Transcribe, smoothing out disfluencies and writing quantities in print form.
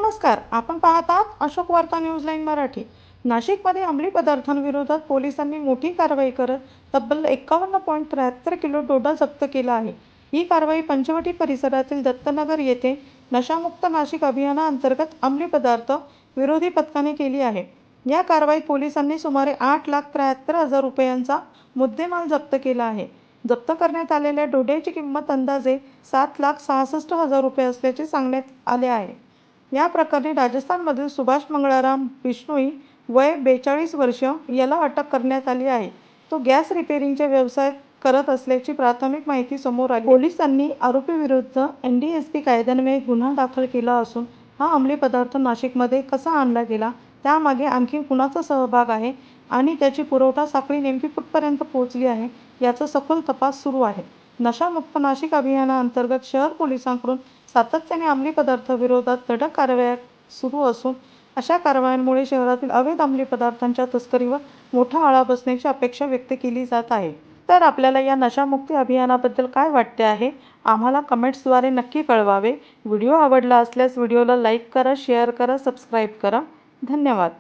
नमस्कार. आपण पाहत आहात अशोक वार्ता न्यूज लाईन मराठी. नाशिकमध्ये अंमली पदार्थांविरोधात पोलिसांनी मोठी कारवाई करत तब्बल 51.73 किलो डोडा जप्त केला आहे. ही कारवाई पंचवटी परिसरातील दत्तनगर येथे नशामुक्त नाशिक अभियानाअंतर्गत अंमली पदार्थ विरोधी पथकाने केली आहे. या कारवाईत पोलिसांनी सुमारे 8,73,000 रुपयांचा मुद्देमाल जप्त केला आहे. जप्त करण्यात आलेल्या डोड्याची किंमत अंदाजे 7,66,000 रुपये असल्याचे सांगण्यात आले आहे. या प्रकरणी राजस्थानमधील सुभाष मंगळाराम बिश्नोई वय 42 वर्ष याला अटक करण्यात आली आहे. तो गॅस रिपेरिंगचा व्यवसाय करत असल्याची प्राथमिक माहिती समोर आली. पोलिसांनी आरोपीविरुद्ध NDSP कायद्यान्वये गुन्हा दाखल केला असून हा अंमली पदार्थ नाशिकमध्ये कसा आणला गेला, त्यामागे आणखी कुणाचा सहभाग आहे आणि त्याची पुरवठा साखळी नेमकी कुठपर्यंत पोहोचली आहे याचा सखोल तपास सुरू आहे. नशामुक्त नाशिक अभियानाअंतर्गत शहर पोलिसांकडून सातत्याने अंमली पदार्थाविरोधात धडक कारवाया सुरू असून अशा कारवायांमुळे शहरातील अवैध अंमली पदार्थांच्या तस्करीवर मोठा आळा बसण्याची अपेक्षा व्यक्त केली जात आहे. तर आपल्याला या नशामुक्ती अभियानाबद्दल काय वाटते आहे, आम्हाला कमेंट्सद्वारे नक्की कळवावे. व्हिडिओ आवडला असल्यास व्हिडिओला लाईक करा, शेअर करा, सबस्क्राईब करा. धन्यवाद.